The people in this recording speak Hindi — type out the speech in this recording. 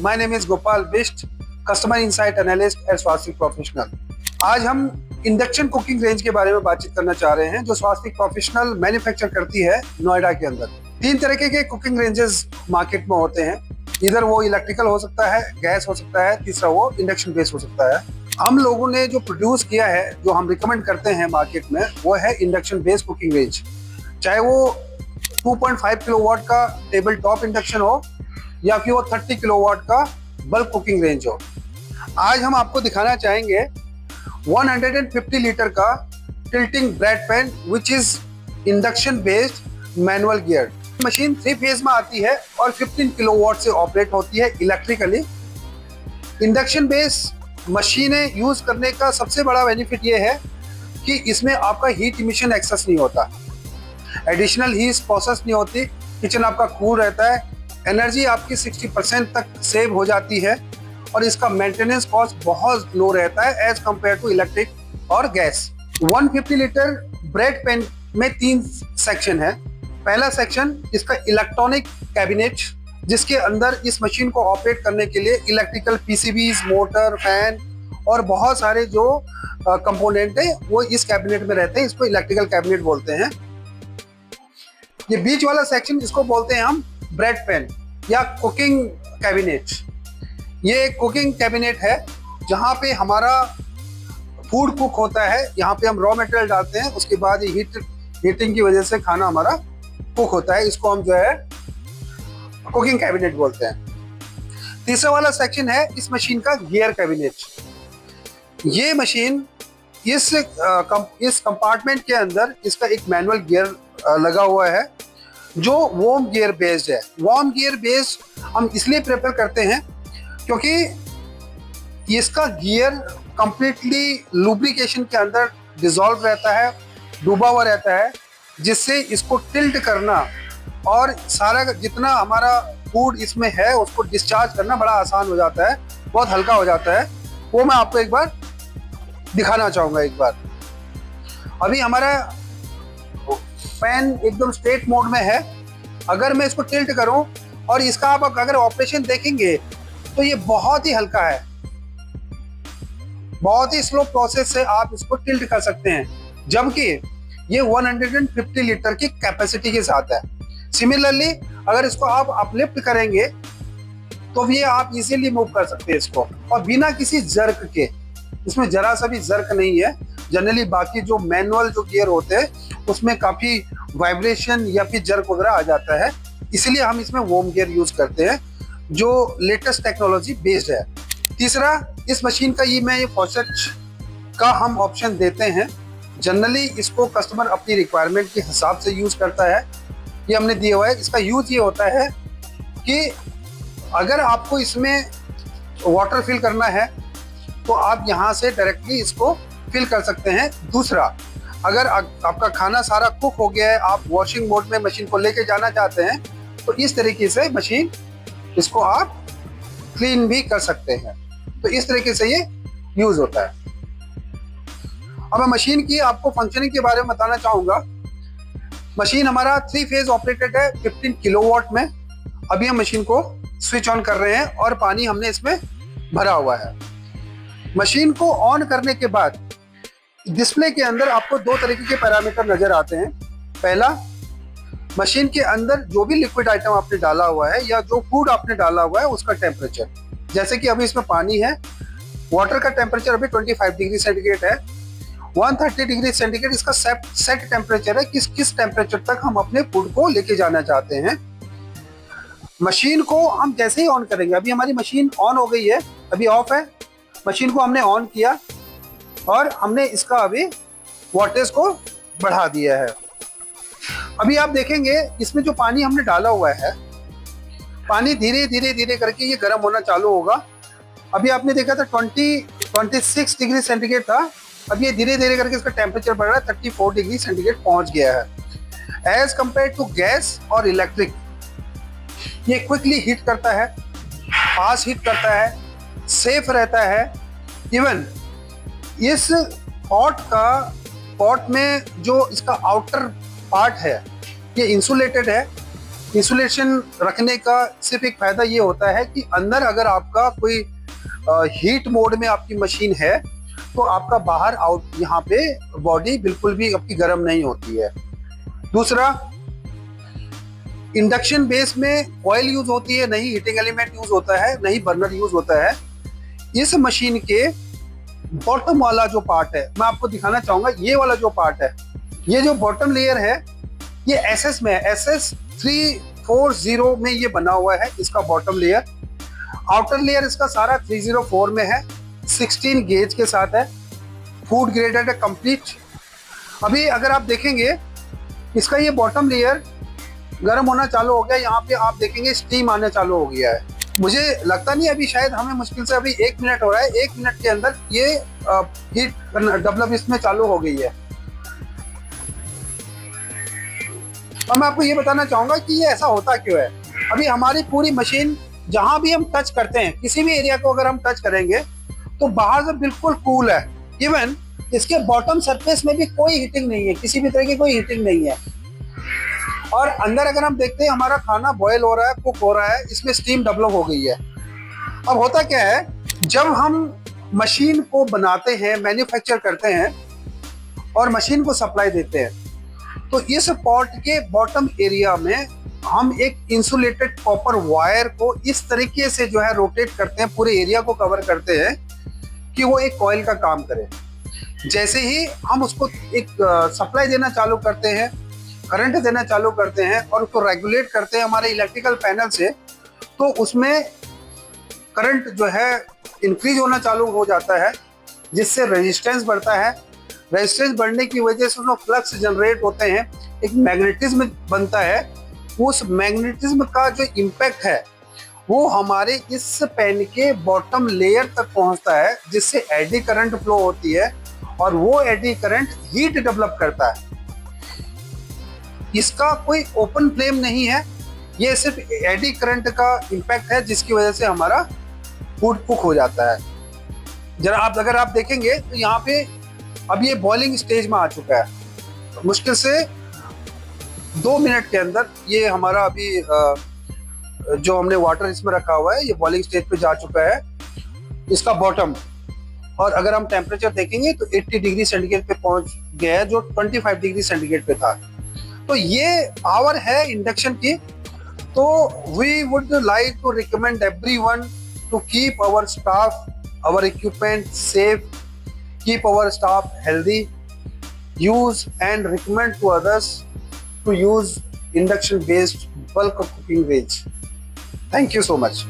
My name is Gopal Bisht, Customer Insight Analyst at Swastik Professional. आज हम इंडक्शन कुकिंग रेंज के बारे में बातचीत करना चाह रहे हैं जो स्वास्तिक प्रोफेशनल मैन्युफैक्चर करती है नोएडा के अंदर। 3 तरीके के कुकिंग रेंजेस मार्केट में होते हैं, इधर वो इलेक्ट्रिकल हो सकता है, गैस हो सकता है, तीसरा वो इंडक्शन बेस्ड हो सकता है। हम लोगों ने जो प्रोड्यूस किया है, जो हम रिकमेंड करते हैं मार्केट में, वो है इंडक्शन बेस्ड कुकिंग रेंज। चाहे वो 2.5 किलोवाट का टेबल टॉप इंडक्शन हो या फिर वो 30 किलोवाट का बल्क कुकिंग रेंज हो। आज हम आपको दिखाना चाहेंगे 150 लीटर का tilting bread pan which is induction based manual gear. Machine 3 phase में आती है और 15 किलोवाट से ऑपरेट होती है इलेक्ट्रिकली। इंडक्शन बेस्ड मशीनें यूज करने का सबसे बड़ा बेनिफिट ये है कि इसमें आपका हीट इमिशन एक्सेस नहीं होता, एडिशनल हीट प्रोसेस नहीं होती, किचन आपका कूल रहता है, एनर्जी आपकी 60% तक सेव हो जाती है और इसका मेंटेनेंस कॉस्ट बहुत लो रहता है एज कंपेयर टू इलेक्ट्रिक और गैस। 150 लीटर ब्रेड पैन में 3 सेक्शन है। पहला सेक्शन इसका इलेक्ट्रॉनिक कैबिनेट, जिसके अंदर इस मशीन को ऑपरेट करने के लिए इलेक्ट्रिकल पीसीबीज, मोटर, फैन और बहुत सारे जो कंपोनेंट है वो इस कैबिनेट में रहते हैं। इसको इलेक्ट्रिकल कैबिनेट बोलते हैं। ये बीच वाला सेक्शन इसको बोलते हैं हम ब्रेड पैन या कुकिंग कैबिनेट। ये एक कुकिंग कैबिनेट है जहाँ पे हमारा फूड कुक होता है। यहाँ पे हम रॉ मटेरियल डालते हैं, उसके बाद हीटिंग की वजह से खाना हमारा कुक होता है। इसको हम जो है कुकिंग कैबिनेट बोलते हैं। तीसरा वाला सेक्शन है इस मशीन का गियर कैबिनेट। ये मशीन इस कंपार्टमेंट के अंदर इसका एक मैनुअल गियर लगा हुआ है जो वार्म गियर बेस्ड है। वार्म गियर बेस्ड हम इसलिए प्रेफर करते हैं क्योंकि इसका गियर कंप्लीटली लुब्रिकेशन के अंदर डिसॉल्व रहता है, डूबा हुआ रहता है, जिससे इसको टिल्ट करना और सारा जितना हमारा फूड इसमें है उसको डिस्चार्ज करना बड़ा आसान हो जाता है, बहुत हल्का हो जाता है। वो मैं आपको एक बार दिखाना चाहूँगा। एक बार अभी हमारा पैन एकदम स्ट्रेट मोड में है। अगर मैं इसको टिल्ट करूं और इसका आप अगर ऑपरेशन देखेंगे तो ये बहुत ही हल्का है, बहुत ही स्लो प्रोसेस से आप इसको टिल्ट कर सकते हैं, जबकि ये 150 लीटर की कैपेसिटी के साथ है। सिमिलरली अगर इसको आप अपलिफ्ट करेंगे तो ये आप इजीली मूव कर सकते हैं इसको, और बिना किसी जर्क के। इसमें जरा सा भी जर्क नहीं है। जनरली बाकी जो मैनुअल जो गियर होते हैं उसमें काफी वाइब्रेशन या फिर जर्क वगैरह आ जाता है, इसलिए हम इसमें वार्म गियर यूज करते हैं जो लेटेस्ट टेक्नोलॉजी बेस्ड है। तीसरा, इस मशीन का ये फॉसेट का हम ऑप्शन देते हैं। जनरली इसको कस्टमर अपनी रिक्वायरमेंट के हिसाब से यूज करता है, ये हमने दिया हुआ है। इसका यूज ये होता है कि अगर आपको इसमें वाटर फिल करना है तो आप यहाँ से डायरेक्टली इसको फिल कर सकते हैं। दूसरा, अगर आपका खाना सारा कुक हो गया है, आप वॉशिंग मोड में मशीन को लेके जाना चाहते हैं, तो इस तरीके से मशीन इसको आप क्लीन भी कर सकते हैं। तो इस तरीके से ये यूज होता है। अब मैं मशीन की आपको फंक्शनिंग के बारे में बताना चाहूँगा। मशीन हमारा 3 फेज ऑपरेटेड है 15 किलोवाट में। अभी हम मशीन को स्विच ऑन कर रहे हैं और पानी हमने इसमें भरा हुआ है। मशीन को ऑन करने के बाद डिस्प्ले के अंदर आपको 2 तरीके के पैरामीटर नजर आते हैं। पहला, मशीन के अंदर जो भी लिक्विड आइटम आपने डाला हुआ है या जो फूड आपने डाला हुआ है उसका टेम्परेचर। जैसे कि अभी इसमें पानी है, वाटर का टेम्परेचर अभी 25 डिग्री सेंटीग्रेड है। 130 डिग्री सेंटीग्रेड इसका सेट टेम्परेचर है, किस टेम्परेचर तक हम अपने फूड को लेके जाना चाहते हैं। मशीन को हम जैसे ही ऑन करेंगे, अभी हमारी मशीन ऑन हो गई है, अभी ऑफ है। मशीन को हमने ऑन किया और हमने इसका अभी वोल्टेज को बढ़ा दिया है। अभी आप देखेंगे इसमें जो पानी हमने डाला हुआ है, पानी धीरे धीरे करके ये गर्म होना चालू होगा। अभी आपने देखा था 26 डिग्री सेंटीग्रेड था, अब ये धीरे धीरे करके इसका टेम्परेचर बढ़ रहा है, 34 डिग्री सेंटीग्रेड पहुंच गया है। एज कंपेयर टू गैस और इलेक्ट्रिक, ये क्विकली हीट करता है, फास्ट हीट करता है, सेफ रहता है। इवन इस पॉट में जो इसका आउटर पार्ट है ये इंसुलेटेड है, इंसुलेशन रखने का सिर्फ एक फायदा ये होता है कि अंदर अगर आपका कोई हीट मोड में आपकी मशीन है तो आपका बाहर आउट यहाँ पे बॉडी बिल्कुल भी आपकी गर्म नहीं होती है। दूसरा, इंडक्शन बेस में ऑयल यूज होती है, नहीं हीटिंग एलिमेंट यूज होता है, नहीं बर्नर यूज होता है। इस मशीन के बॉटम वाला जो पार्ट है मैं आपको दिखाना चाहूंगा। ये वाला जो पार्ट है, ये जो बॉटम लेयर है, ये एसएस में है, SS 340 में ये बना हुआ है इसका बॉटम लेयर। आउटर लेयर इसका सारा 304 में है, 16 गेज के साथ है, फूड ग्रेडेड है कंप्लीट। अभी अगर आप देखेंगे इसका ये बॉटम लेयर गर्म होना चालू हो गया, यहाँ पे आप देखेंगे स्टीम आने चालू हो गया है। मुझे लगता नहीं, अभी शायद हमें मुश्किल से अभी 1 मिनट हो रहा है, 1 मिनट के अंदर ये हीट डेवलप इसमें चालू हो गई है। और मैं आपको ये बताना चाहूंगा कि ये ऐसा होता क्यों है। अभी हमारी पूरी मशीन जहां भी हम टच करते हैं, किसी भी एरिया को अगर हम टच करेंगे तो बाहर से बिल्कुल कूल है। इवन इसके बॉटम सरफेस में भी कोई हीटिंग नहीं है, किसी भी तरह की कोई हीटिंग नहीं है। और अंदर अगर हम देखते हैं हमारा खाना बॉयल हो रहा है, कुक हो रहा है, इसमें स्टीम डेवलप हो गई है। अब होता क्या है, जब हम मशीन को बनाते हैं, मैन्युफैक्चर करते हैं और मशीन को सप्लाई देते हैं, तो इस पॉट के बॉटम एरिया में हम एक इंसुलेटेड कॉपर वायर को इस तरीके से जो है रोटेट करते हैं, पूरे एरिया को कवर करते हैं कि वो एक कॉइल का काम करे। जैसे ही हम उसको एक सप्लाई देना चालू करते हैं, करंट देना चालू करते हैं और उसको रेगुलेट करते हैं हमारे इलेक्ट्रिकल पैनल से, तो उसमें करंट जो है इंक्रीज होना चालू हो जाता है, जिससे रेजिस्टेंस बढ़ता है। रेजिस्टेंस बढ़ने की वजह से उसमें फ्लक्स जनरेट होते हैं, एक मैग्नेटिज्म बनता है। उस मैग्नेटिज्म का जो इम्पैक्ट है वो हमारे इस पेन के बॉटम लेयर तक पहुंचता है, जिससे एडी करंट फ्लो होती है और वो एडी करंट हीट डेवलप करता है। इसका कोई ओपन फ्लेम नहीं है, ये सिर्फ एडी करंट का इम्पैक्ट है, जिसकी वजह से हमारा फूड कुक हो जाता है। जरा अगर आप देखेंगे तो यहाँ पे अब ये बॉइलिंग स्टेज में आ चुका है। मुश्किल से 2 मिनट के अंदर ये हमारा अभी जो हमने वाटर इसमें रखा हुआ है, ये बॉइलिंग स्टेज पे जा चुका है इसका बॉटम। और अगर हम टेम्परेचर देखेंगे तो 80 डिग्री सेंटीग्रेड पे पहुंच गया है, जो 25 डिग्री सेंटीग्रेड पे था। तो ये पावर है इंडक्शन की। तो we would like to recommend everyone to keep our staff, our equipment safe, keep our staff healthy, use and recommend to others to use induction based bulk cooking range. Thank you so much.